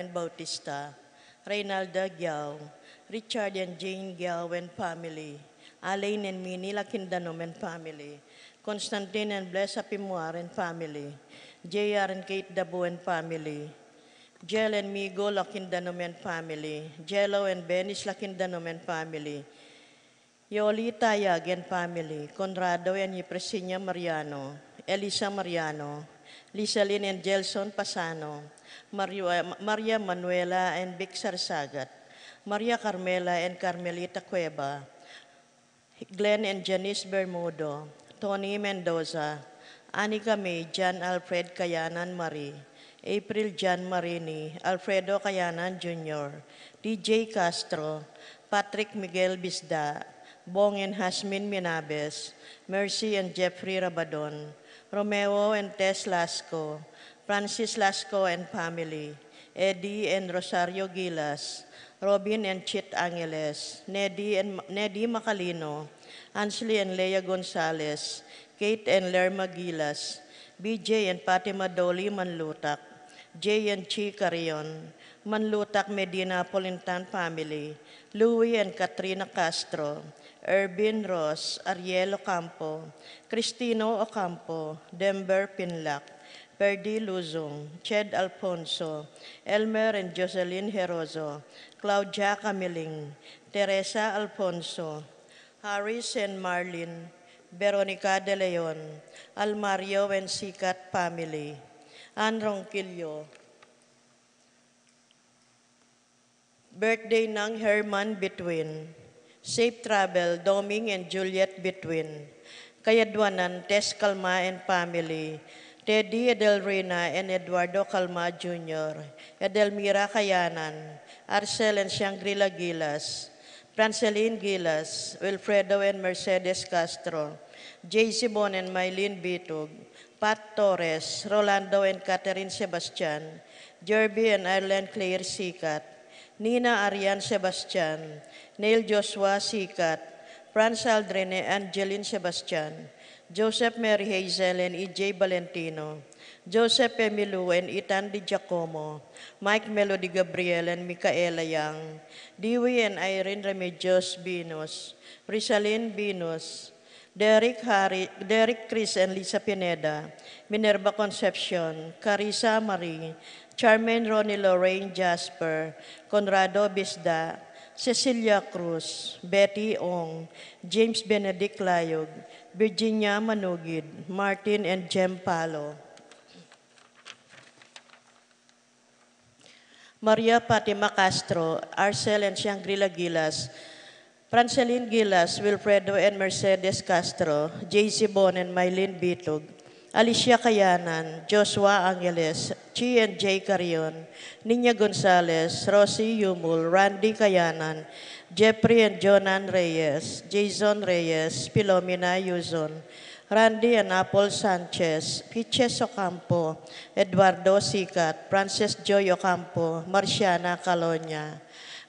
Bautista, Reynalda Giao, Richard and Jane Giao and family, Alain and Minnie Lakindanom and family, Constantine and Bless Apimuar and family, JR and Kate Dabu and family, Jel and Migo Lakindanom and family, Jello and Benis Lakindanom and family, Yoli Tayag and family, Conrado and Ypresenia Mariano, Elisa Mariano, Lisalyn and Gelson Pasano, Maria Manuela and Vic Sarsagat, Maria Carmela and Carmelita Cueva, Glenn and Janice Bermudo, Tony Mendoza, Anika May, John Alfred Kayanan Marie, April John Marini, Alfredo Kayanan Jr., DJ Castro, Patrick Miguel Bisda, Bong and Hasmin Minabes, Mercy and Jeffrey Rabadon, Romeo and Tess Lasco, Francis Lasco and family, Eddie and Rosario Gilas, Robin and Chit Angeles, Neddy Macalino, Ansley and Leia Gonzalez, Kate and Lerma Gilas, BJ and Fatima Dolly Manlutak, Jay and Chi Carion, Manlutak Medina Polintan family, Louie and Katrina Castro, Ervin Ross, Ariel Ocampo, Cristino Ocampo, Denver Pinlac, Perdi Luzong, Ched Alfonso, Elmer and Jocelyn Herozo, Claudia Camiling, Teresa Alfonso, Harris and Marlin, Veronica De Leon, Almario and Sikat family, Ann Ronquillo. Birthday ng Herman Between. Safe travel, Doming and Juliet Between. Kayadwanan, Tess Calma and family. Teddy Edelrina and Eduardo Calma Jr., Edelmira Kayanan, Arcel and Shangri-La Gilas, Franceline Gilas, Wilfredo and Mercedes Castro, JC Bon and Mylene Bitug, Pat Torres, Rolando and Catherine Sebastian, Jerby and Ireland Claire Sikat, Nina Arian Sebastian, Neil Joshua Sikat, Franz Aldrene and Angeline Sebastian, Joseph Mary Hazel and E.J. Valentino, Joseph Emilu and Ethan Di Giacomo, Mike Melody Gabriel and Micaela Yang, Dewey and Irene Remedios Binos, Rizalyn Binos, Derek Chris and Lisa Pineda, Minerva Concepcion, Carissa Marie, Charmaine Ronnie Lorraine Jasper, Conrado Bisda, Cecilia Cruz, Betty Ong, James Benedict Layog, Virginia Manugid, Martin and Jem Palo. Maria Fatima Castro, Arcel and Shangri-La Gilas, Franceline Gilas, Wilfredo and Mercedes Castro, JC Bon and Mylene Bitug, Alicia Kayanan, Joshua Angeles, Chi and Jay Carion, Nina Gonzalez, Rosie Yumul, Randy Kayanan, Jeffrey and Jonan Reyes, Jason Reyes, Pilomena Yuzon, Randy and Apple Sanchez, Piches Ocampo, Eduardo Sikat, Frances Joy Ocampo, Marciana Calonia,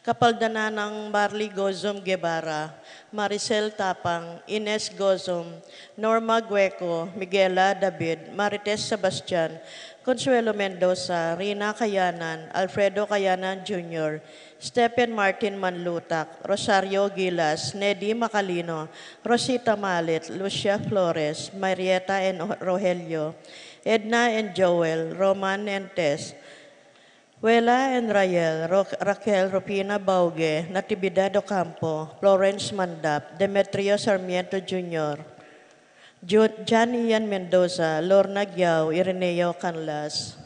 Kapaldanan ng Marley Gozom Guevara, Maricel Tapang, Ines Gozom, Norma Gueco, Miguela David, Marites Sebastian, Consuelo Mendoza, Rina Kayanan, Alfredo Kayanan Jr., Stephen Martin Manlutak, Rosario Gilas, Neddy Macalino, Rosita Malit, Lucia Flores, Marieta and Rogelio, Edna and Joel, Roman and Tess, Wela and Rael, Raquel Rupina Bauge, Natividad Ocampo, Florence Mandap, Demetrio Sarmiento Jr., John Ian Mendoza, Lorna Giao, Ireneo Canlas,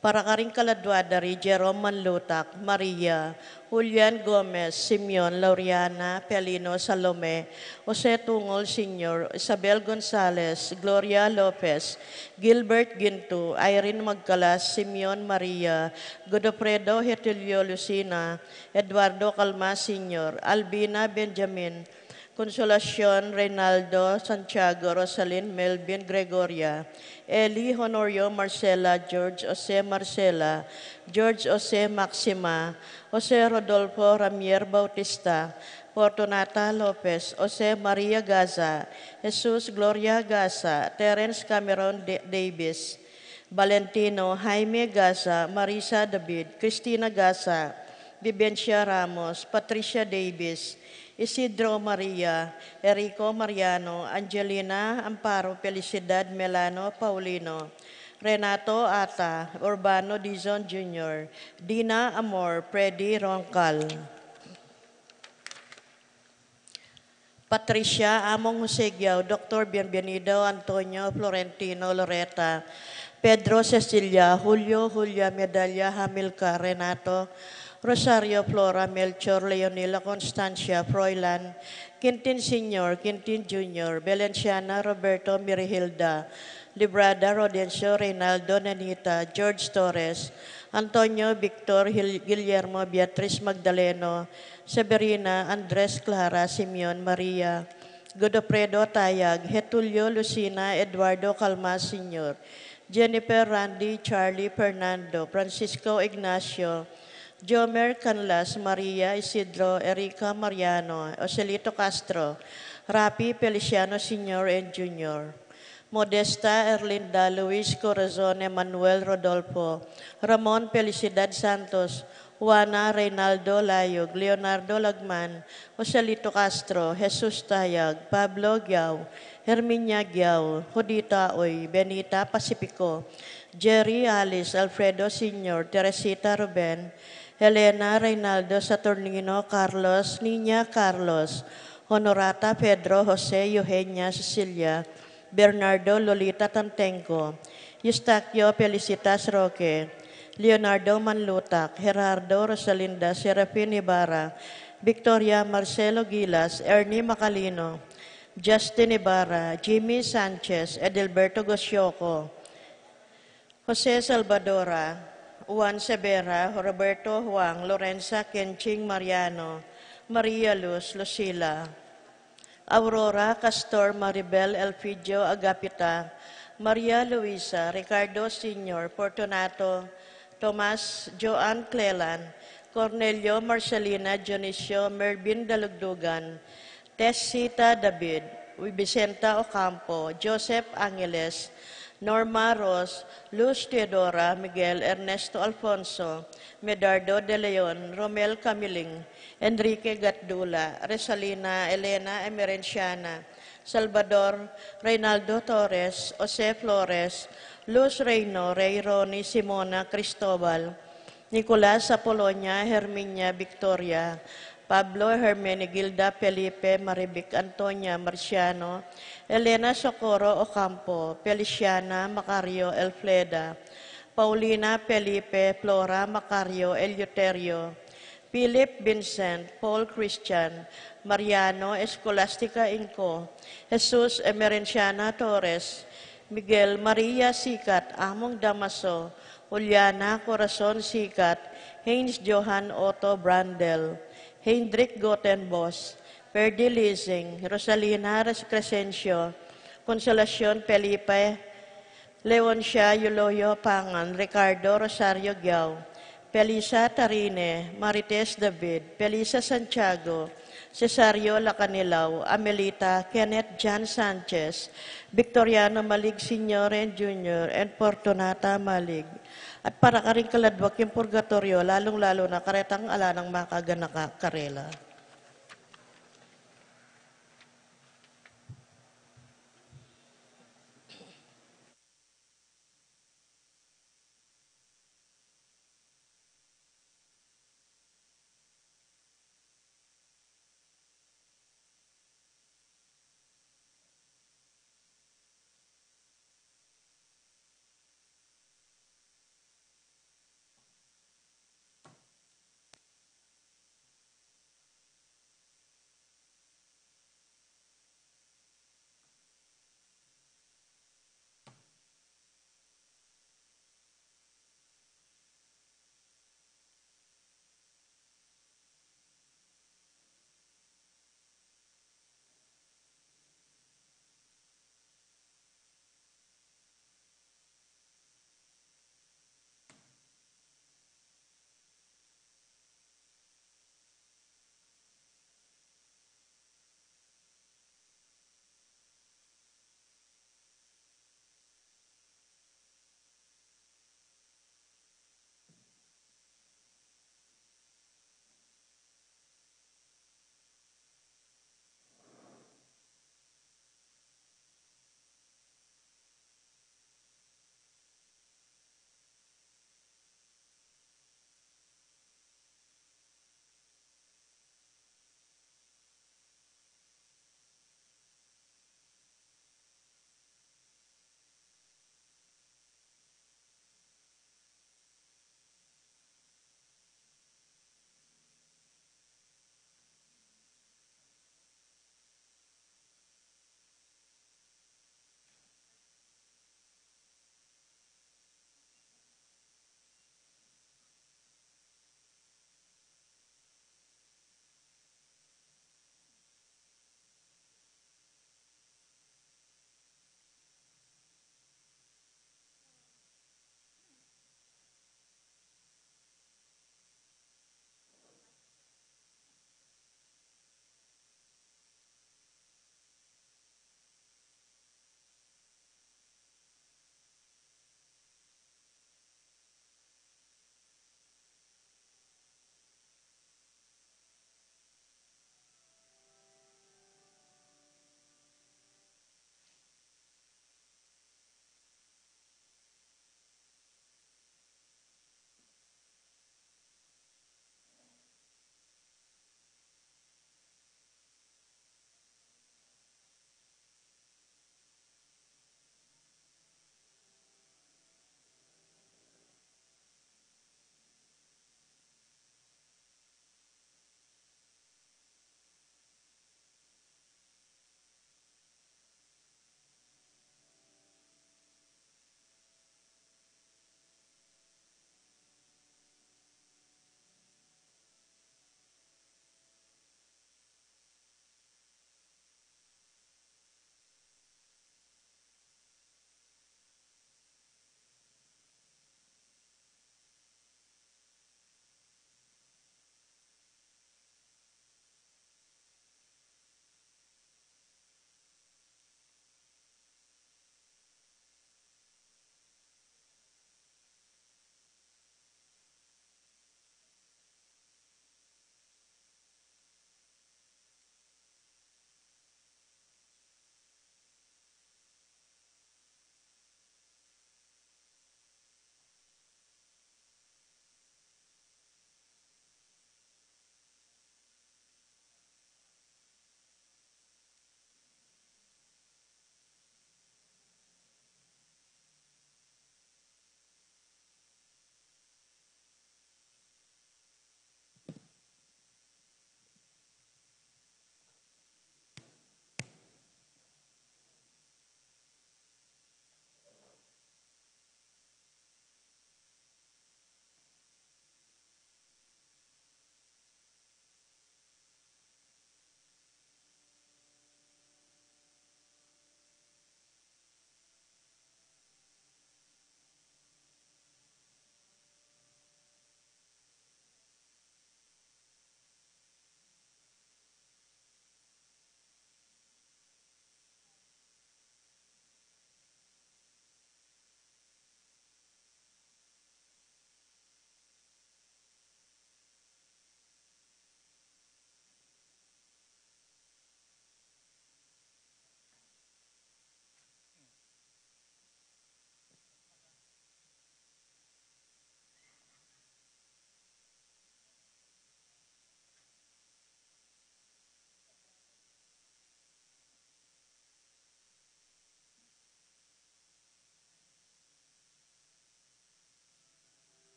para karing kaladwadari, Jerome Manlutak, Maria, Julian Gomez, Simeon, Laureana, Pelino, Salome, Jose Tungol Sr., Isabel Gonzalez, Gloria Lopez, Gilbert Ginto, Irene Magcalas, Simeon Maria, Godofredo Hetilio Lucina, Eduardo Calma Sr., Albina Benjamin, Consolacion Reynaldo Santiago, Rosalyn Melvin Gregoria, Eli Honorio Marcela, George Jose Marcela, George Jose Maxima, Jose Rodolfo Ramier Bautista, Fortunata Lopez, Jose Maria Gaza, Jesus Gloria Gaza, Terence Cameron Davis, Valentino Jaime Gaza, Marisa David, Cristina Gaza, Vivencia Ramos, Patricia Davis, Isidro Maria, Erico Mariano, Angelina Amparo Felicidad Melano Paulino, Renato Ata, Urbano Dizon Jr., Dina Amor, Freddy Roncal. Patricia Among Josegiao, Dr. Bienvenido Antonio Florentino Loreta, Pedro Cecilia, Julio Julia Medalla Hamilcar Renato, Rosario Flora Melchor Leonila Constancia Froilan, Quintin Senior, Quintin Junior, Valenciana Roberto Mirihilda, Librada Rodencio Reynaldo Nanita, George Torres, Antonio Victor Guillermo Beatriz Magdaleno, Severina Andres Clara Simeon Maria, Godofredo Tayag, Getulio Lucina Eduardo Calmas Sr., Jennifer Randy Charlie Fernando, Francisco Ignacio, Jomer Canlas, Maria Isidro, Erica Mariano, Ocelito Castro, Rapi Feliciano Sr. and Jr., Modesta Erlinda Luis Corazon Manuel Rodolfo, Ramon Felicidad Santos, Juana Reynaldo Layog, Leonardo Lagman, Joselito Castro, Jesus Tayag, Pablo Giao, Herminia Giao, Judita Oy, Benita Pacifico, Jerry Alice, Alfredo Sr., Teresita Ruben, Helena Reynaldo Saturnino Carlos, Niña Carlos, Honorata Pedro Jose Eugenia Cecilia, Bernardo Lolita Tantenco, Eustaquio Felicitas Roque, Leonardo Manlutak, Gerardo Rosalinda Serafin Ibarra, Victoria Marcelo Gilas, Ernie Macalino, Justin Ibarra, Jimmy Sanchez, Edelberto Gosioco, Jose Salvadora, Juan Severa, Roberto Huang, Lorenza Kenching Mariano, Maria Luz Lucila, Aurora Castor Maribel Elfidio Agapita, Maria Luisa, Ricardo Sr., Fortunato, Tomas Joan Clelan, Cornelio Marcelina Dionisio Mervin Dalugdugan, Tessita David, Vicenta Ocampo, Joseph Angeles, Norma Ros, Luz Teodora, Miguel Ernesto Alfonso, Medardo De Leon, Romel Camiling, Enrique Gatdula, Resalina Elena Emerenciana, Salvador Reynaldo Torres, Jose Flores, Luz Reyno, Ray Roni Simona Cristobal, Nicolas Apolonia, Herminia Victoria, Pablo Hermenegilda Felipe Maribic Antonia Marciano, Elena Socorro Ocampo, Feliciana Macario Elfleda, Paulina Felipe Flora Macario Eleuterio, Philip Vincent, Paul Christian, Mariano Escolastica Inco, Jesus Emerenciana Torres, Miguel Maria Sikat, Among Damaso, Juliana Corazon Sikat, Haynes Johan Otto Brandel, Hendrik Gotenbos, Perdi Leasing, Rosalina Crescencio, Consolacion Felipe, Leoncia Yuloyo Pangan, Ricardo Rosario Giao, Felisa Tarine, Marites David, Felisa Santiago, Cesario Lacanilaw, Amelita, Kenneth John Sanchez, Victoriano Malig Sr. and Jr., and Fortunata Malig. At para ka rin kaladwak yung purgatorio, lalong-lalo na karetang ala ng makaganaka karela.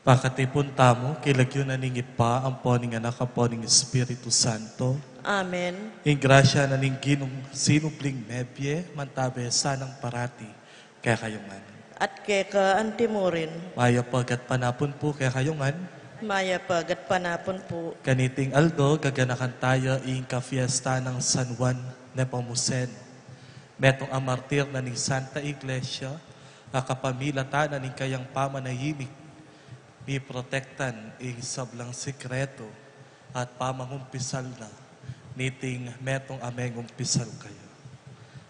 Pakatipon tamo, kilagyo na ning ipa, ang po ning anak, ang po ning Espiritu Santo. Amen. In grasya na ning ginong sinupling nebye, mantabe sanang parati, kaya kayongan. At keka antimurin, Maya pagat panapon po, kaya kayongan. maya pagat panapon po. Kaniting Aldo, gaganakan tayo ing ka-fiesta ng San Juan Nepomuceno. Metong amartir na ning Santa Iglesia, nakapamilata na ning kayang pamanahimik, mi protektan ing sablang sikreto at pamangumpisal na niting metong amengumpisal kayo.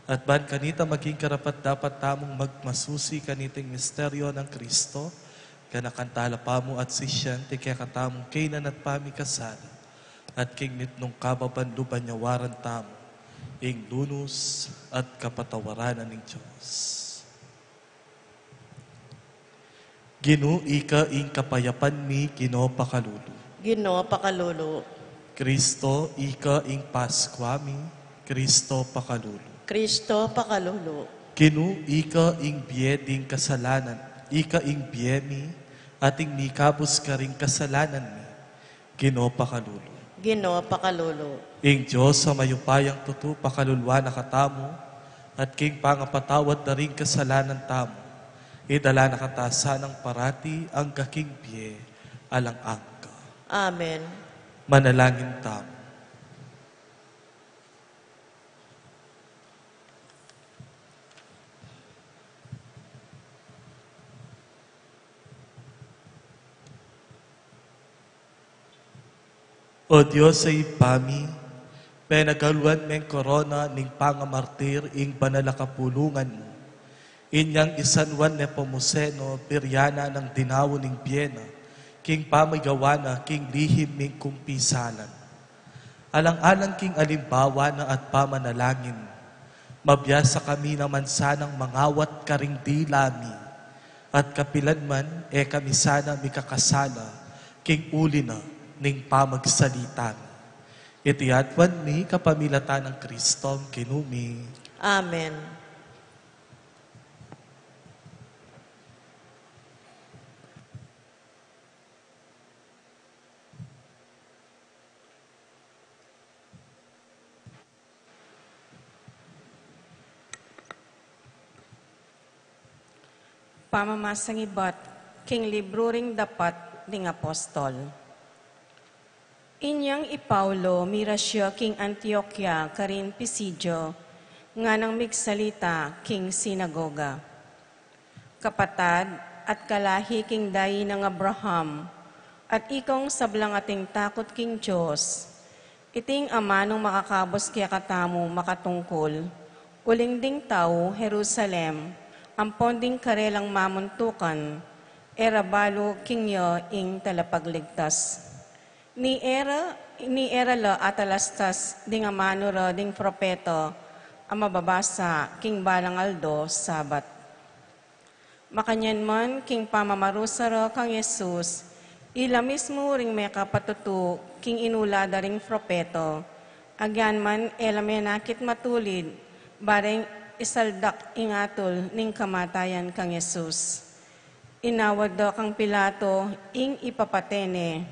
At ban kanita maging karapat dapat tamong magmasusi kaniting misteryo ng Kristo, kanakantala pa mo at sisyan, ti kaya katamong kainan at pamikasala, at king nitnong kababanduban niya waran tamo, ing lunos at kapatawaranan ng Diyos. Ginu ika ing kapayapan mi Ginoo pakalulu. Ginoo pakalulu. Kristo ika ing Paskwa mi, Kristo pakalulu. Kristo pakalulu. Ginu ika ing biyeding kasalanan, ika ing biyemi, ating mikabos ka ring kasalanan mi, Ginoo pakalulu. Ginoo pakalulu. Ing Diyos sa mayupayang tutu pakalulwa na katamo, at king pangapatawad na ring kasalanan tamo, idala na katasa ng parati ang kaking biye alang angka. Amen. Manalangin tamo. O Diyos sa ipami, penagaluan meng korona ning pangamartir ing banalakapulungan mo. Inyang isanwan Nepomuceno, piryana ng dinawo ning Biena, king pamigawana, king lihim ning kumpisalan. Alang-alang king alimbawa na at pamanalangin, mabiyasa kami naman sanang mangawat karing dilami, at kapilan man, kami sana mikakasala, king uli na, ning pamagsalitan. Itiadwan mi kapamilatan ng Kristo kinumi. Amen. Pamamasang ibat, king libro ring dapat ning apostol. Inyang ipaulo, mirasyo king Antioquia, karin Pisidio, nga nang migsalita king sinagoga. Kapatad at kalahi king dayi ng Abraham, at ikong sablang ating takot king Diyos, iting ama nung makakabos kaya katamo makatungkol, uling ding tao, Jerusalem, ampon ding karelang mamuntukan, erabalo kingyo ing talapagligtas. Ni era la atalastas ding amanuro ding propeto, ang mababasa king balang Aldo sabat. Makanyan man king pamamarusaro kang Yesus, ila mismo ring may kapatutu king inulada ring propeto, agyan man elame nakit matulid, bareng isaldak ingatol ning kamatayan kang Yesus. Inawad daw kang Pilato ing ipapatene,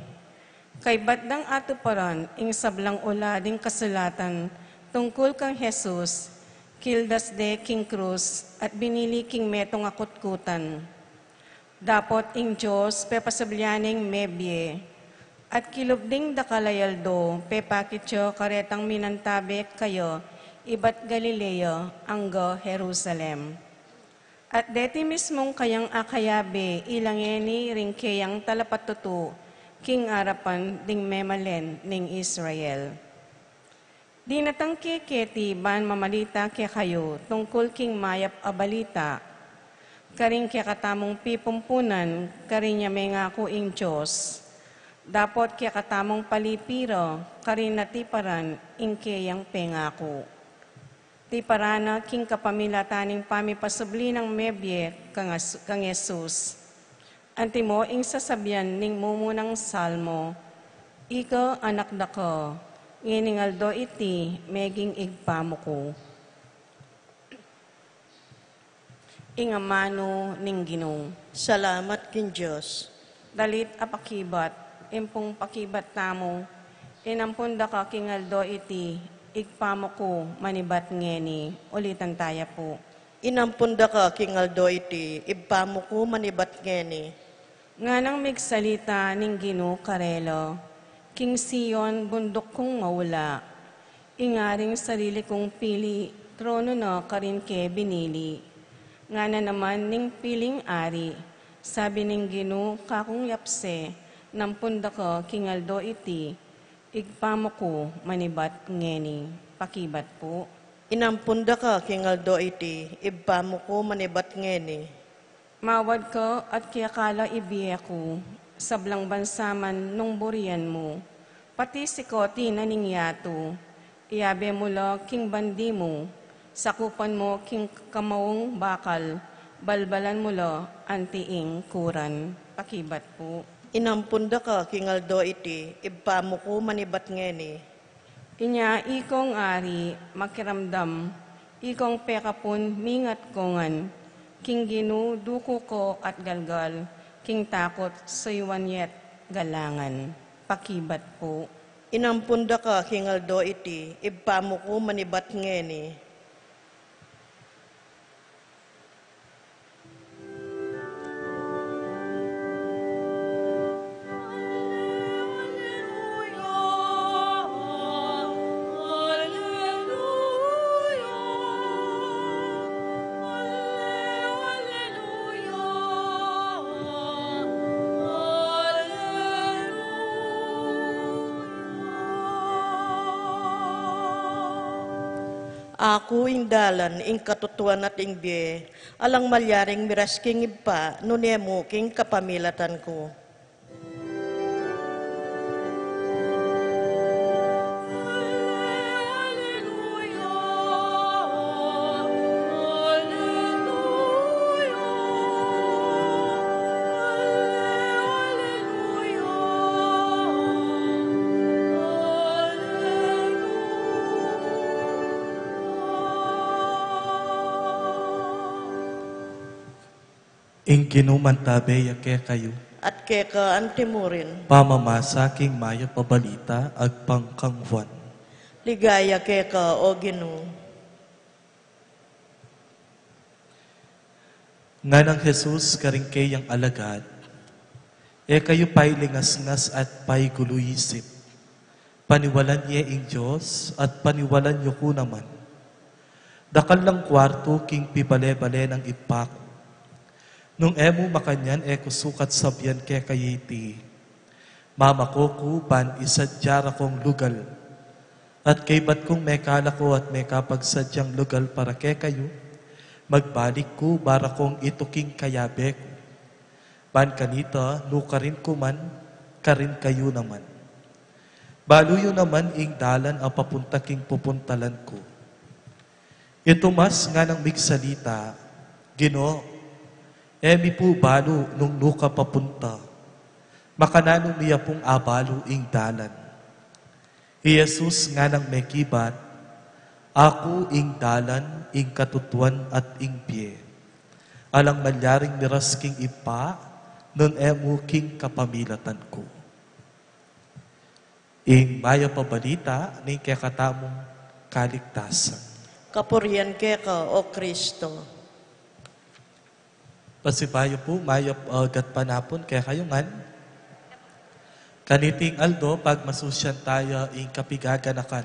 kay batdang ato paran ing sablang ula ding kasulatan tungkol kang Jesus, kildas de king krus at binili king metong akutkutan. Dapot ing Diyos pepasablyaning mebye at kilubding dakalayaldo pepakityo karetang minantabe kayo ibat Galileo anggo Jerusalem. At deti mismong kayang akayabe ilangeni ring kayang talapatutu king arapan ding memalen ning Israel. Di natangke keti ban mamalita kaya kayo tungkol king mayap abalita, karing kaya katamong pipumpunan, karing niya may ngako ing Diyos. Dapot kaya katamong palipiro, karing natiparan ing kayang pengako. Tiparana king kapamilataning pamipasubli ng mebye kang Yesus. Antimo ing sasabyan ning mumunang salmo, iko anak dako, nginingaldo iti meging igpamo ko. Ingamano ning Ginoo. Salamat kin Diyos. dalit apakibat, impong pakibat tamo, inampunda ka kingaldo iti, igpamo ko manibat ngeni, ulitan taya po. Inampunda ka kingaldo iti, ibpamo ko manibat ngeni. Nga nang migsalita ning Gino Karelo, King Sion bundok kong mawala, ingaring sarili kong pili, trono na karin ke binili. Nga na naman ning piling ari, sabi ning Gino kakong yapse, nampunda ko kingaldo iti, igpamo ko manibat ngeni, pakibat po. Inampunda ka kingaldo iti, ibpamo ko manibat ngeni. Mawad ko at kiyakala ibiya ko, sablang bansaman nung burian mo. Pati si Koti naningyato, iyabe mo lo king bandi mo, sakupan mo king kamawong bakal, balbalan mo lo antiing kuran. Pakibat po. Inampunda ka kingaldo iti, ibpamo ko manibat ngeni. Inya ikong ari, makiramdam, ikong pekapon mingat kongan, king Gino duko ko at galgal, king takot saywanyet galangan. Pakibat po. Inampunda ka kingaldo iti, ibpamo ko manibat ngeni. Ako ing dalan, ing katutuan at ing biye, alang malyaring miras king ipa, nunemo king kapamilatan ko. Ing ginumantabe yake kayo, At keka antimurin, pamamasa king mayo pabalita ag pangkangwan. ligaya keka o Gino. Nga ng Jesus karingkayang alagad, kayo pa'y lingas-ngas at pa'y guluyisip. Paniwalan niya ing Diyos at paniwalan niyo ko naman. Dakal lang kwarto king pibale-bale ng ipak. Nung emo makanyan kusukat sabyan ke kayiti. Mama ko ban isadyara kong lugal. At kay bat kong mekala ko at mekapagsadyang lugal para ke kayo. Magbalik ko bara kong ituking kayabe ko. Ban kanita, nukarin ko man, karin kayo naman. Baluyo naman ing dalan ang papunta king pupuntalan ko. Ito mas nga ng migsalita, Ginoo, emi po balo nung nuka papunta, makananong niya pong abalo ing dalan. Jesus nga ng mekibat, ako ing dalan, ing katutuan at ing pie. Alang malyaring miras king ipa, nun emo king kapamilatan ko. Ing maya pabalita, ni kakatamong kaligtasan. Kapurian keka o Kristo. Pasipayo po, mayo gat panapon, kaya kayo man. Kaniting Aldo, pag masusyan tayo, ing kapigaganakan,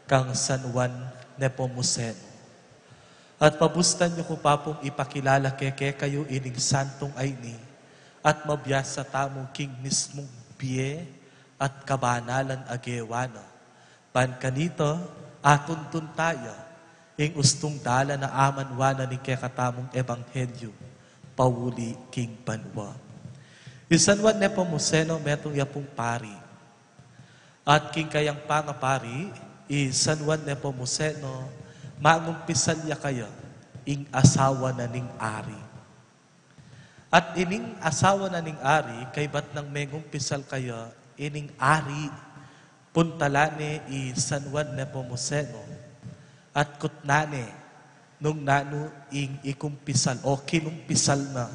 kang San Juan Nepomuceno. At pabustan niyo ko pa pong ipakilala keke kayo ining santong ayni, at mabiyasa tamo king mismong biye at kabanalan agewana. Pan kanito, atuntun tayo, ing ustong dala na amanwana ni kekatamong ebanghelyo, Pauli king Banwa. Isan Juan Nepomuceno metong yapong pari. At king kayang pangapari, San Juan Nepomuceno, maangumpisal ya kayo, ing asawa na ning ari. At ining asawa na ning ari, kay ba't nang mengumpisal kayo, ining ari, puntalane San Juan Nepomuceno, at kutnane, nung nano ing ikumpisal o kinumpisal na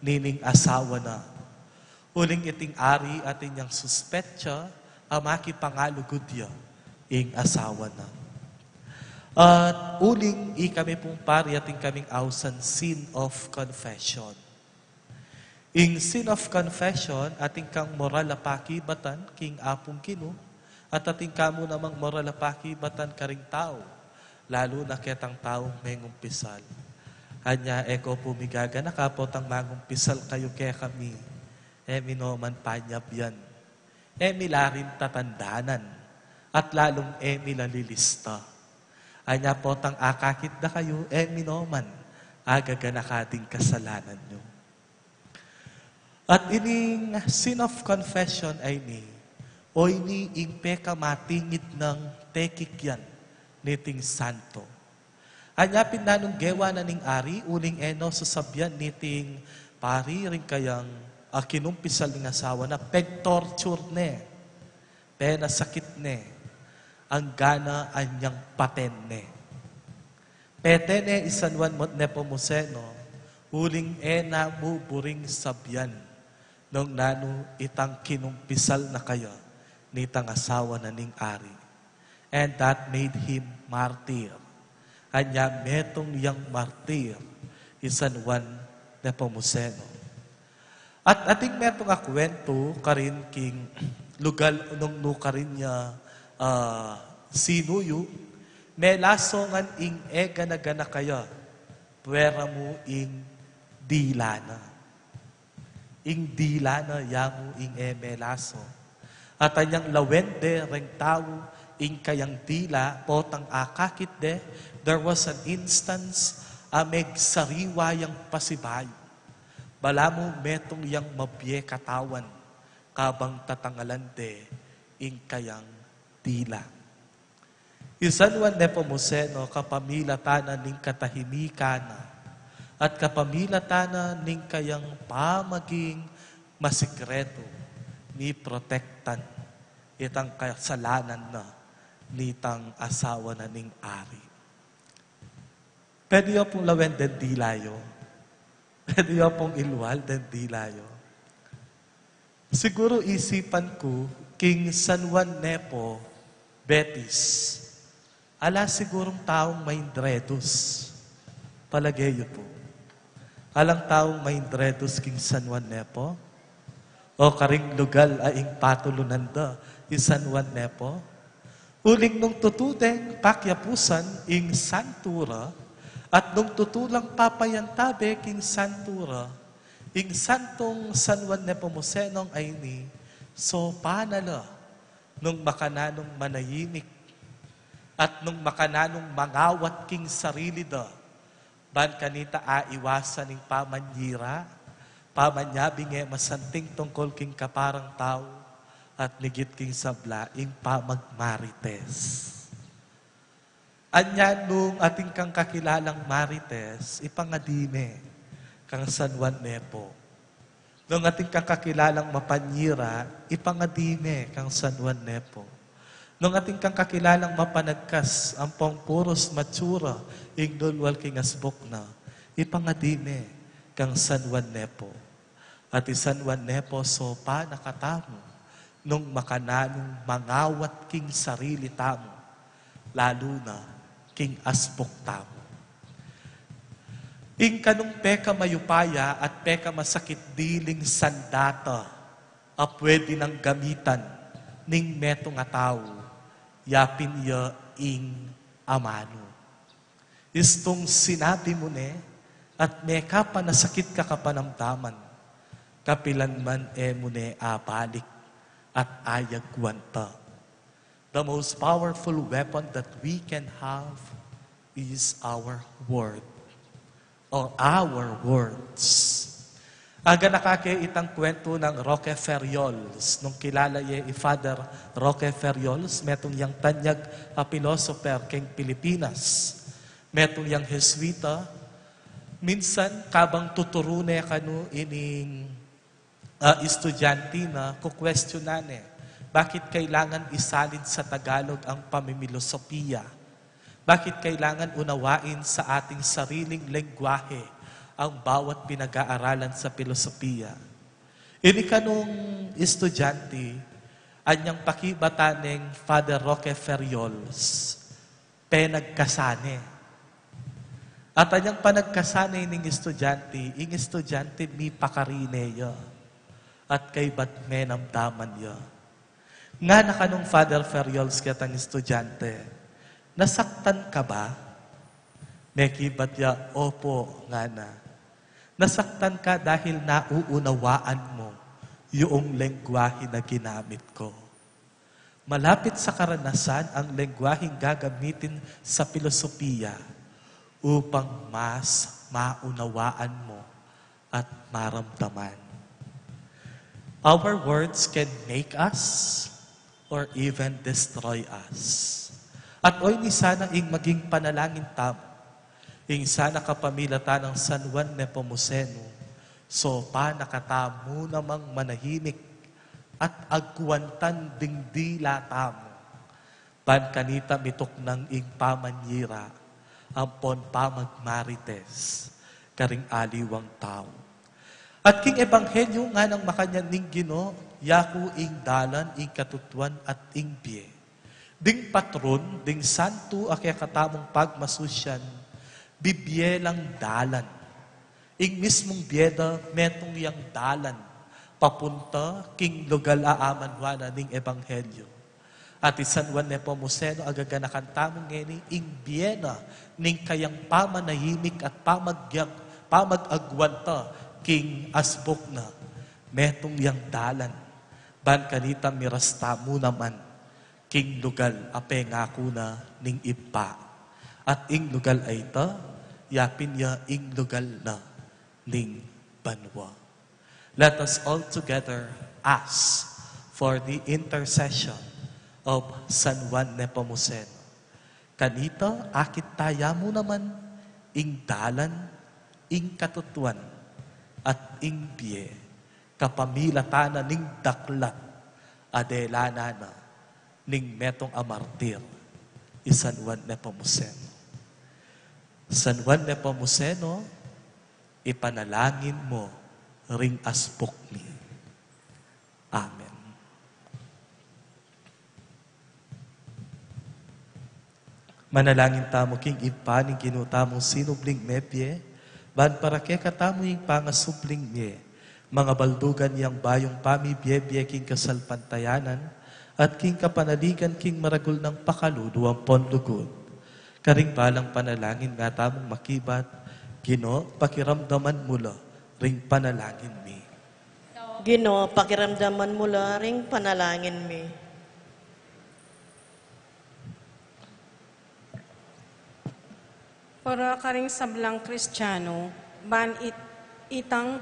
nining asawa na. Uling iting ari at inyang suspetya, amaki pangalugudya, ing asawa na. At uling kami pong pari ating kaming ausan sin of confession. Ing sin of confession, ating kang moral apakibatan, king apong kinu, at ating kamo namang moral apakibatan karing tao, lalo na ketang taong mengumpisal. Anya, eko pumigaga na kapot ang mangumpisal kayo kaya kami. Minoman panyab yan. Milarin tatandanan, at lalong milalilista. Anya potang akakit na kayo, minoman, agaga na kading kasalanan nyo. At ining sin of confession ay ni, o ini ing peka matingid ng tekikyan niting santo. Anya pinanong gewa na ning ari, uling eno sasabyan niting pari rin kayang kinumpisal ng asawa na peg-torture ne, pena sakit ne, ang gana anyang paten ne. Petene isanwan mo nepomuseno, uling ena mo buring sabyan, nung nano itang kinumpisal na kayo, nitang asawa na ning ari. And that made him martyr. Anya metong yang martyr, isanwan nepomuseno. At ating metong akwento, karin king lugal nung nukarin niya sinuyo, may lasongan ing gana kaya, puwera mo ing dilana. Ing dilana yamu ing melaso. At anyang lawende reng tao, ing kayang dila, potang akakit de, there was an instance, ameg sariwayang pasibayo. Bala mo metong yang mabye katawan, kabang tatangalan de, ing kayang dila. Isanwan nepomuseno kapamilatana ning katahimikana at kapamilatana ning kayang pamaging masikreto ni protektan itang kasalanan na nitang asawa na ning ari. Pwede pong lawen den dilayo. Pwede pong ilwal den dilayo. Siguro isipan ko, King San Juan Nepo, Betis, ala sigurong taong maindredos. Palagay po. Alang taong maindredos King San Juan Nepo, o karing lugal aing patulunan da, San Juan Nepo, uling nung tutudeng pakyapusan ing santura, at nung tutulang papayantabe king santura, ing santong San Juan Nepomucenong ay ni, so panala, nung makananong manayimik, at nung makananong mangawat king sarili da, ban kanita aiwasan ning pamanyira, pamanyabing masanting tungkol king kaparang tao, at nigit king sabla, ing pamagmarites. Anya nung ating kang kakilalang marites, ipangadime, kang San Juan Nepo. Nung ating kang kakilalang mapanyira, ipangadime, kang San Juan Nepo. Nung ating kang kakilalang mapanagkas, ang pong puros matsura, ing dulwal king asbok na, ipangadime, kang San Juan Nepo. At San Juan Nepo, so pa nakatamo, nung makananong mangawat king sarili tamo, lalo na king asbok tamo. Ing kanong peka mayupaya at peka masakit diling sandata, a pwede nang gamitan ning meto nga tao, yapin ya ing amano. Istong sinabi mo ne, at meka pa nasakit ka kapanamdaman, kapilan man mo ne abalik, at ayagwanta. The most powerful weapon that we can have is our word, or our words. Aga nakake itang kwento ng Roque Ferriols, nung kilala Father Roque Ferriols, metong yang tanyag philosopher king Pilipinas, metong yang Jesuita, minsan kabang tuturune kanu ining estudyante na kukwestiyonan bakit kailangan isalin sa Tagalog ang pamimilosopiya? Bakit kailangan unawain sa ating sariling lengguwahe ang bawat pinag-aaralan sa filosofiya? Ini kanong estudyante, anyang pakibataneng Father Roque Ferriols, penagkasane. At anyang panagkasane ning estudyante, ing estudyante mi pakarine yo. At kay batmenam daman yo. Nga na kanong Father Ferriols katang estudyante, nasaktan ka ba? Mekibat ya, opo nga na. Nasaktan ka dahil nauunawaan mo yung lengguwahe na ginamit ko. Malapit sa karanasan ang lengguwaheng gagamitin sa filosofiya upang mas maunawaan mo at maramdaman. Our words can make us or even destroy us. At oy ni sana ing maging panalangin tamo, ing sana kapamilata ng San Juan Nepomuceno, so pa nakatamu namang manahimik at agwantan dingdila tamo. Pan kanita mitok ng ing pamanyira, ampon pamagmarites, karing aliwang tao. At king ebanghelyo nga ng makanyaning Ginoo, yaku ing dalan, ing katutuan at ing biye. Ding patron, ding santo akya katamong pagmasusyan, bibyelang dalan. Ing mismong biyeda, metong yang dalan, papunta king lugal aaman wana ning ebanghelyo. At San Juan Nepomuceno agaganakan tamong ngeni, ing biyena ning kayang pamanahimik at pamag-agwanta king asbok na, metong yang dalan. Ban kanita mirasta mo naman, king lugal ape ngako na ning ipa. At ing lugal ay ta, yapin ya ing lugal na ning banwa. Let us all together ask for the intercession of San Juan Nepomuceno. Kanita, akit taya mo naman, ing dalan, ing katutuan, at ing biye, kapamilatana ning daklat, adelana na, ning metong amartir, San Juan Nepomuceno. San Juan Nepomuceno, ipanalangin mo ring asbok ni. Amen. Manalangin tamo king ipaning ginutamong sinubling mepye, ban para kaya katamo yung pangasubling niye, mga baldugan yang bayong pamibiyebye king kasalpantayanan, at king kapanaligan king maragul ng pakaluduang pondugod. Karing balang panalangin nga tamong makibat, Ginoo, pakiramdaman mula, ring panalangin mi. Ginoo, pakiramdaman mo ring panalangin mi. Para karing sablang Kristiyano, ban itang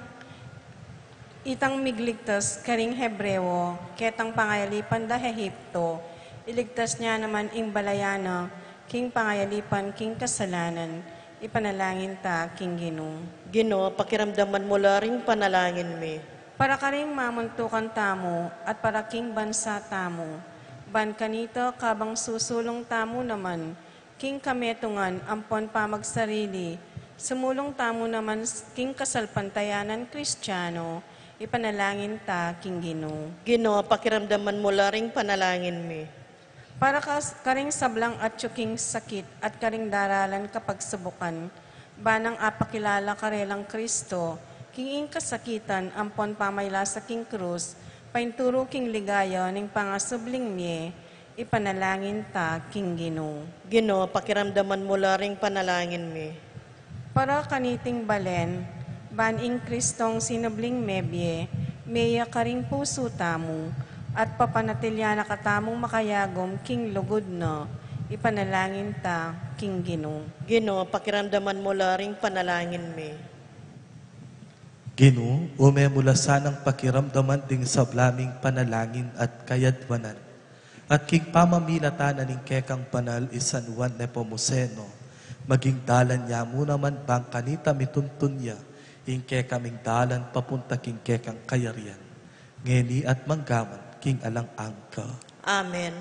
migligtas karing Hebreo, ketang pangayalipan da Ehipto, iligtas niya naman ing balayana, king pangayalipan king kasalanan, ipanalangin ta king Ginoo. Ginoo, pakiramdaman mo ring panalangin mi. Para karing mamuntukan tamo at para king bansa tamo, ban kanito kabang susulong tamo naman, king kametungan ampon pamagsarili, sumulong tamo naman king kasalpantayanan Kristiyano, ipanalangin ta king Ginoo. Ginoo, pakiramdaman mo ring panalangin mi. Para karing sablang at king sakit at karing daralan kapag subukan, banang apakilala karelang Kristo, king ing kasakitan ampon pamayla sa king krus, painturo king ligaya ning pangasubling niye, ipanalangin ta king Ginoo. Ginoo, pakiramdaman mo ring panalangin mi. Para kaniting balen, baning Kristong sinubling mebye, meya karing puso tamo, at papanatilya na katamong makayagom king lugod na, ipanalangin ta king Ginoo. Ginoo, pakiramdaman mo ring panalangin mi. Ginoo, umemula sanang pakiramdaman ding sablaming panalangin at kayadwanan. At king pamamilatan ning kekang banal San Juan Nepomuceno, maging dalan niya mo naman bang kanita mituntun niya, ing kekaming dalan papunta king kekang kayarian. Ngeni at manggaman, king alang angka. Amen.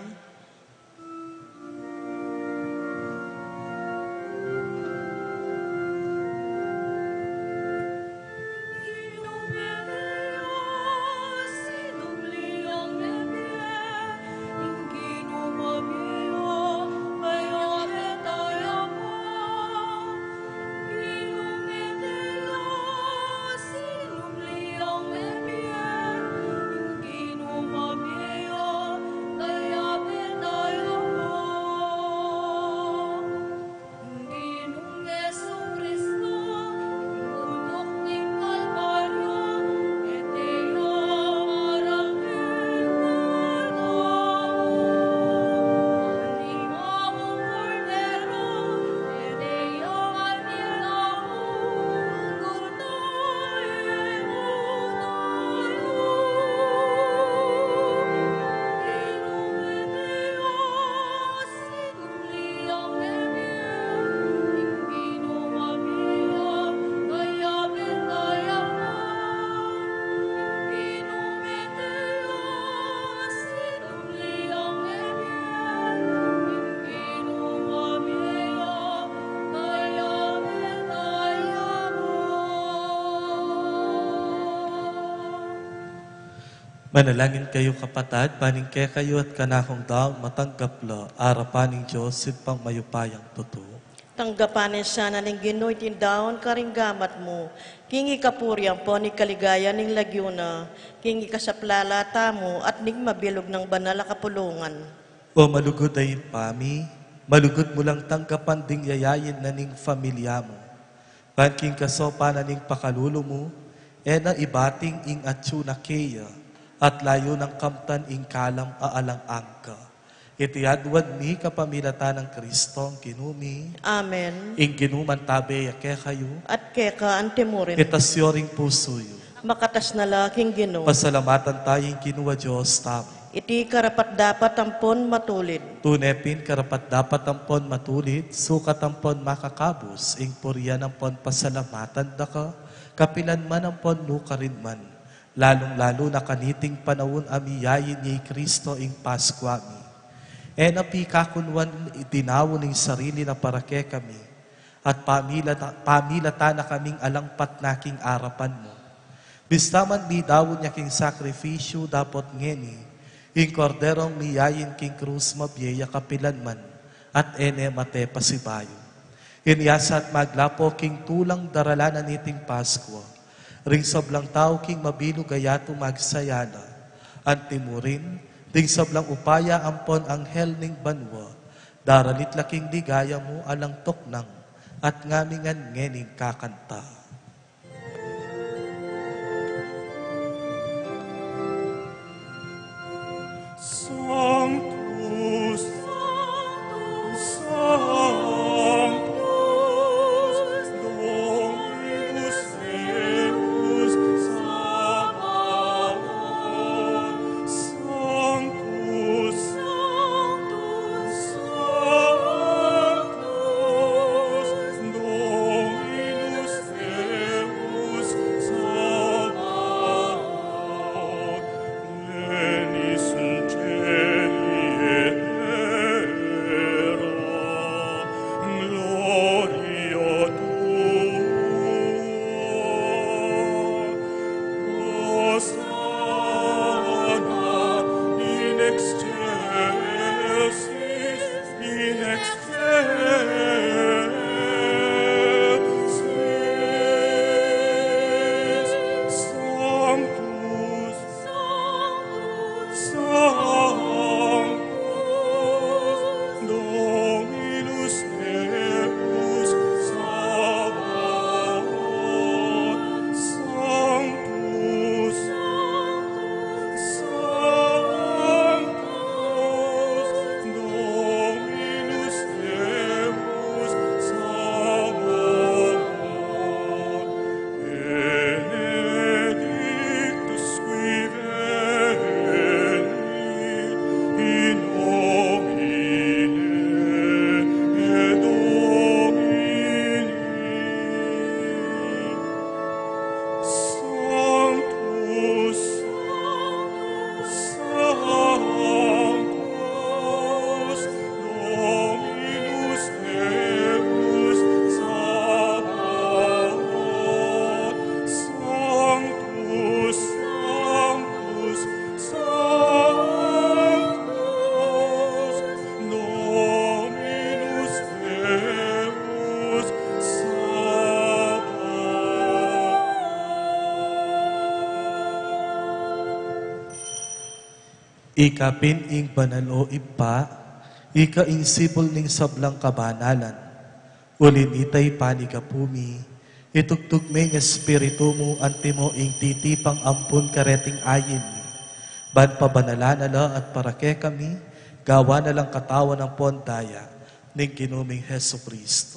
Manalangin kayo kapatad, paning kaya kayo at kanakong daw matanggap lo, arapaning Joseph pang mayupayang totoo. Tanggapanin sana ning Ginoy tindaon karing gamat mo. Kingi kapuriang po ni kaligaya ning lagyuna. Kingi kasaplalata mo at ning mabilog ng banal a kapulungan. O malugod ay pami, malugod mo lang tanggapan ding yayayin na ning familia mo. Panking kasopa na ning pakalulo mo, na ibating ing atsu na keya, at layo ng kamtan ing kalam aalang angka. Itiyadwad mi kapamilata ng Kristong kinumi, Amen. ing ginuman tabe yake kayo, At keka antemurin. itasyoring puso yo. Makatas na laking Ginoo. Pasalamatan tayong kinuwa Diyos tamo. Iti karapat dapat ampon matulid. Tunepin karapat dapat ampon matulid, sukat ampon makakabus, ing puryan ampon pasalamatan da ka, kapilan man ampon nukarin man. Lalong-lalo na kaniting panahon amiyayin ni Kristo ing Paskwa mi. Napikakunwan itinawon ing sarili na parake kami, at pamilata na kaming alangpat naking arapan mo. Bistaman mi dawon niya king sakrifisyo dapot ngeni, ing korderong miyayin king krus mabyeya kapilan man, at mate pasibayo. Inyasat maglapo king tulang daralanan niting Paskwa, ring soblang tao king mabilo gayato magsayana, antimurin, ding soblang upaya ampon anghel ning banwa, daralit laking ligaya mo alang toknang, at ngamingan ngening kakanta. Sanctus, Sanctus, Dominus Deus Sabaoth. Sanctus, Sanctus, Sanctus, Dominus Deus Sabaoth. Lenis in cieli et terra, gloria tua. Hosanna in excelsis, in excelsis, Sanctus, Sanctus, Dominus Deus Sabaoth. Sanctus, Sanctus, Dominus Deus Sabaoth. Benedictus qui veni in nomine Domini. Sanctus, Sanctus, Dominus Deus Sabaoth. Sanctus, Sanctus, Sanctus, Dominus Deus Sabaoth. Ikapin ing banal o ipa, ika ing sipol ning sablang kabanalan. Ulin itay panikapumi, itugtog may ng espiritu mo, antimo ing titipang ampun kareting ayin. Ban pabanalan ala at parake kami, gawa na lang katawan ng pondaya, ning ginuming Heso Kristo.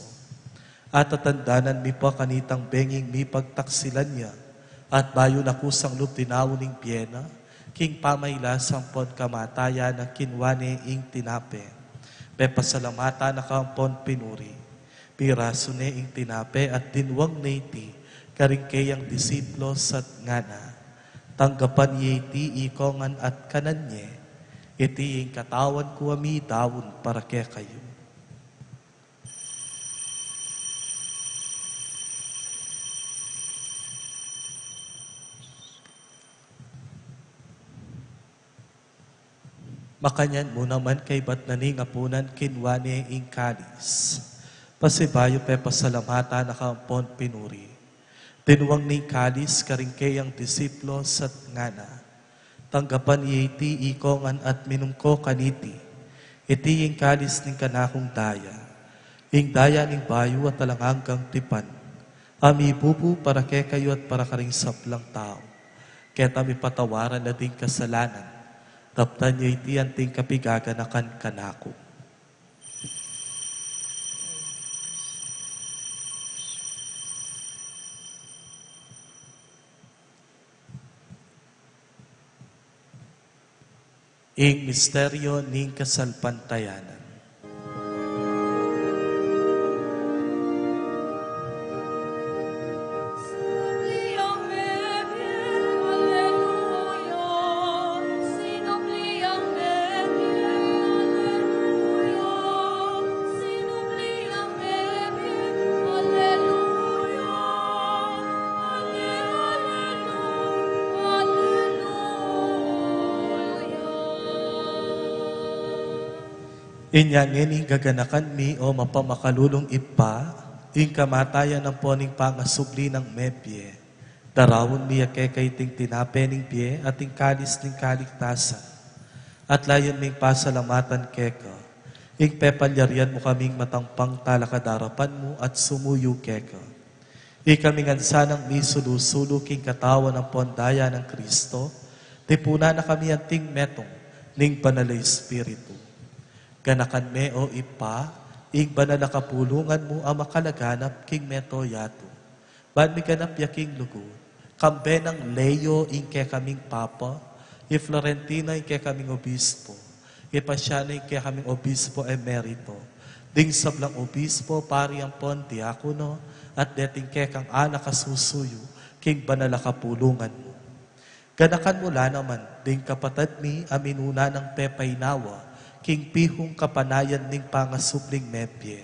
At tatandanan mi pa kanitang benging mi pagtaksilan niya, at bayo na kusang luptinaw ning piyena, king pamayla sampon kamataya na kinwane ing tinape. Pepasalamata na kampon pinuri. Piraso ne ing tinape at dinwang neiti, karingkayang disiplos at ngana. Tanggapan yeti ikongan at kananye, iti ing katawan ko ami dawon para ke kayo. Makanyan mo naman kay ba't naningapunan kinwane ing kalis. Pasibayo pe pasalamata nakampon pinuri. Tinuwang ning kalis karingkayang disiplo sat ngana. Tanggapan iti ikongan at minumko kaniti. Iti ing kalis ning kanakong daya. Ing daya ning bayo at talanganggang tipan. Ami bubu para kay kayo at para karing saplang tao. Kaya tami patawaran na ding kasalanan. Taptan niya iti anting kapigaganakan kanako. Ing misteryo ning kasalpantayanan. Inyangin ing gaganakan mi o mapamakalulong ipa, ing kamatayan ng poning pangasubli ng mepye. Darawon mi ake kay ting tinapening pie at ting kalis ning kaligtasan. At layon ming pasalamatan keka, ing pepalyarian mo kaming matangpang talakadarapan mo at sumuyo keka. Ikaming ansanang mi sulusulo king katawan ng pondaya ng Kristo, tipuna na kami anting metong ning banalay espiritu. Ganakan me o ipa, ing banal na kapulungan mo ang makalaganap king meto yato. Ban mi ganap yaking lugo, kambe ng Leo ing ke kaming papa, i Florentina ing ke kaming obispo, ipasyana ing ke kaming obispo emerito, ding sablang obispo pari ang pon diakono, at deting ke kang anak kasusuyo, king banal na kapulungan mo. Ganakan mula naman, ding kapatad mi aminuna ng pepaynawa, king pihong kapanayan ning pangasubling mepye.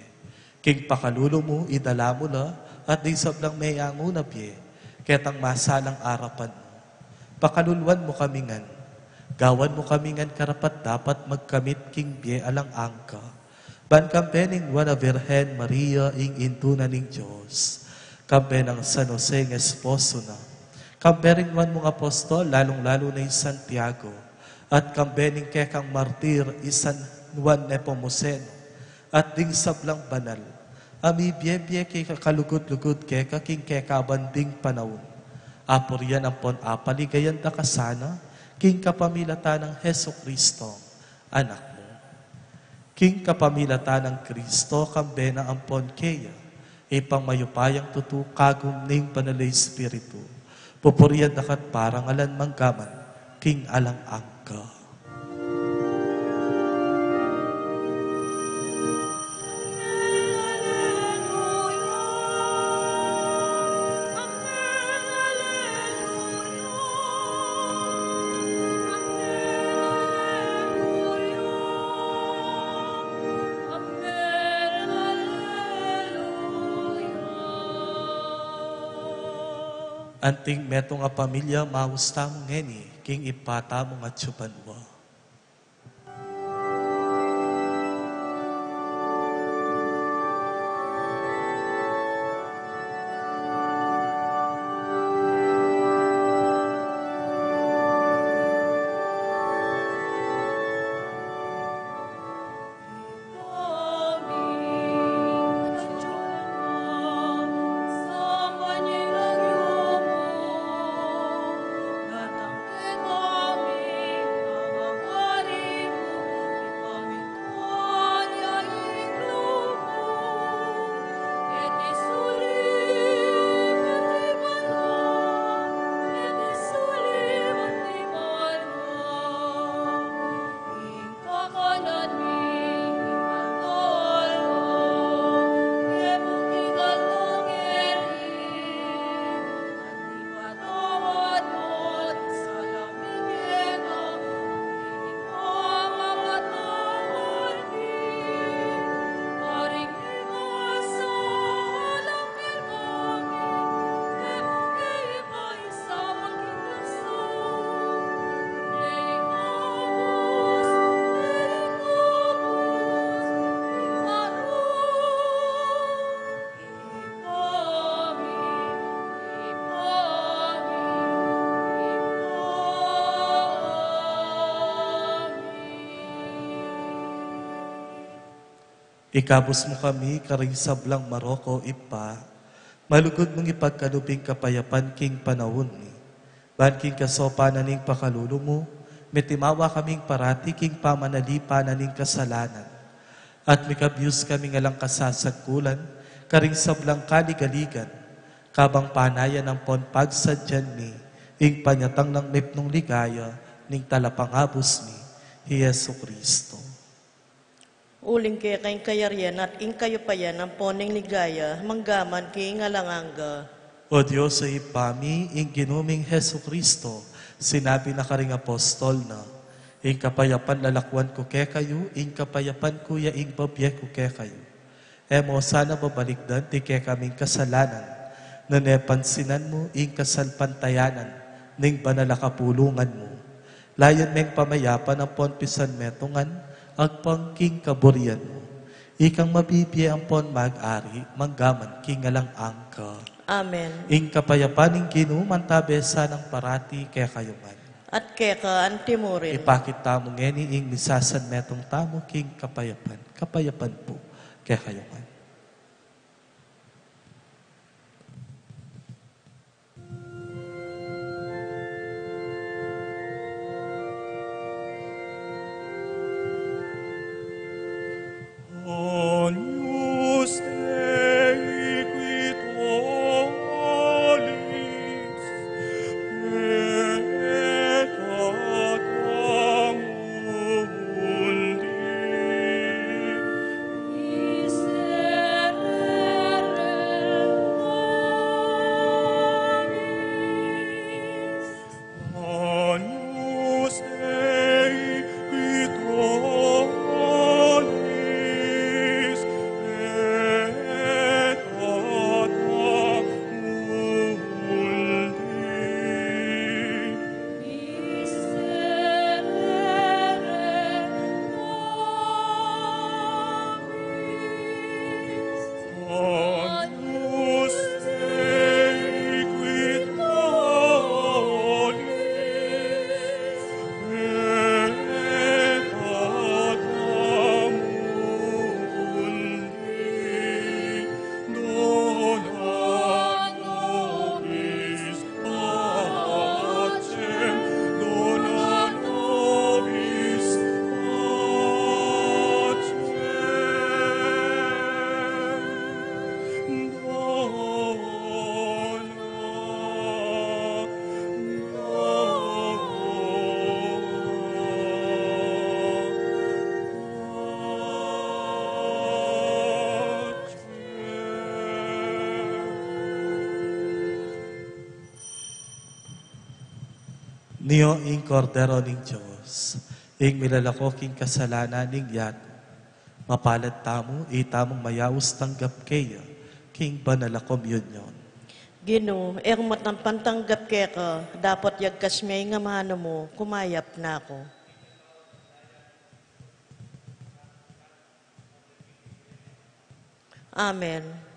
King pakalulo mo, idala mo la, at ding sablang mayango na pye, ketang masalang arapan mo. Pakaluluan mo kamingan, gawan mo kamingan karapat dapat magkamit king bye alang angka. Ban kampening wana Virhen Maria ing intuna ning Diyos, kampe ng San Jose ng esposo na, kampe ring wan mong apostol, lalong-lalo na yung Santiago, at kambening kekang martir isan Juan Nepomuceno, at ding sablang banal, ami biyebye kay kakalugod-lugod keka king kekabanding panahon. Apor yan ang pon apaligayan da kasana, king kapamilata ng Heso Kristo, anak mo. King kapamilata ng Kristo, kambena ang pon keya, ipang mayupayang tutu kagum ning banalay espiritu. Pupuriyan dakat parang alan manggaman, king alang angka. Anting metong nga pamilya, mausta mo ngeni, king ipata mo nga tsupanwa. Ikabos mo kami, karing sablang Maroko, ipa. Malugod mong ipagkanubing kapayapan king panahon ni. Ban king kasopa na ning pakalulo mo, metimawa kaming parati king pamanalipa na ning kasalanan. At mikabyus kami ngalang kasasagkulan, karing sablang kaligaligan, kabang panayan ng ponpagsadyan mi, ing panyatang ng mipnong ligaya, ning talapangabos mi, Yesu Kristo. Uling kaya kayong kayarian at ing kayo pa yan ang poning ligaya, manggaman kay ngalanganga. O Diyos ay ipami, ing ginuming Heso Kristo, sinabi na karing apostol na, ing kapayapan lalakwan ko ke kayo, ing kapayapan kuya ing babye ko ke kayo. Emo sana babalikdan, ti ke kaming kasalanan, na nepansinan mo, ing kasalpantayanan, ning banalakapulungan mo. Layan meng pamayapan ang ponpisan metungan, agpangking kaburian mo. Ikang mabibye ang pon mag-ari, manggaman kingalang angka. Amen. Ing kapayapaning ginuman tabesa ng parati kaya kayo man. At keka antimurin. Ipakit tamo ngeni ing misasan metong tamo king kapayapan. Kapayapan po kaya kayo man. Agnus Dei qui tollis, peccata mundi. Agnus Dei qui tollis, peccata mundi. Agnus Dei qui tollis, peccata mundi, dona nobis pacem, dona nobis Niyo ing kordero ning Diyos, ing milalako king kasalanan ning yato. Mapalad tamo, itamong mayawos tanggap kaya, king banala communion. Gino, erong matampantanggap keka, dapat yagkas may nga mahano mo, kumayap na ako. Amen.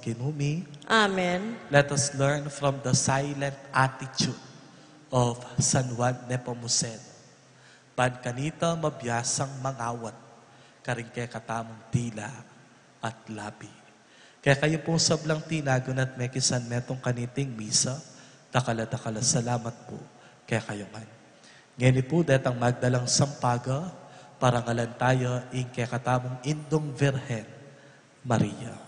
Kinumi, Amen. let us learn from the silent attitude of San Juan Nepomuceno. Pan kanita mabiyasang mangawat, karing kay katamong tila at labi. Kaya kayo pong sablang tinagon at may kisan metong kaniting misa, dakala salamat po kaya kayo man. Ngayon po detang magdalang sampaga, para ngalan tayo in kay katamong Indong Virhen Maria.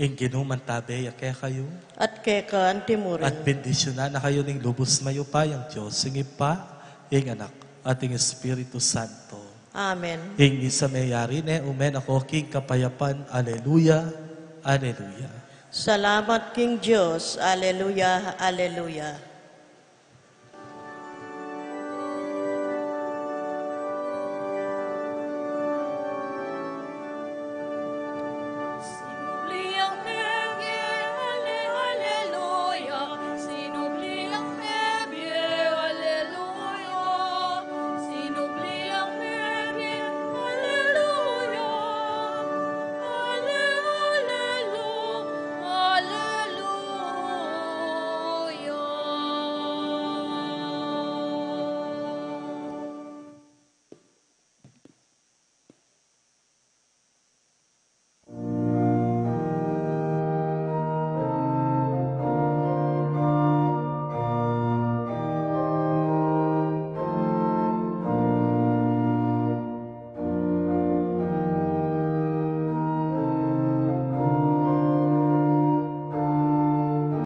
Inginuman tabe, kaya kayo, At kay ka antimurin. at bendisyon na kayo ning lubos mayo pa, yung Diyos, yung Ipa, yung Anak, at yung Espiritu Santo. Amen. Hingi sa mayari ne, umen ako king kapayapan, Aleluya, Aleluya. Salamat King Diyos. Aleluya, aleluya.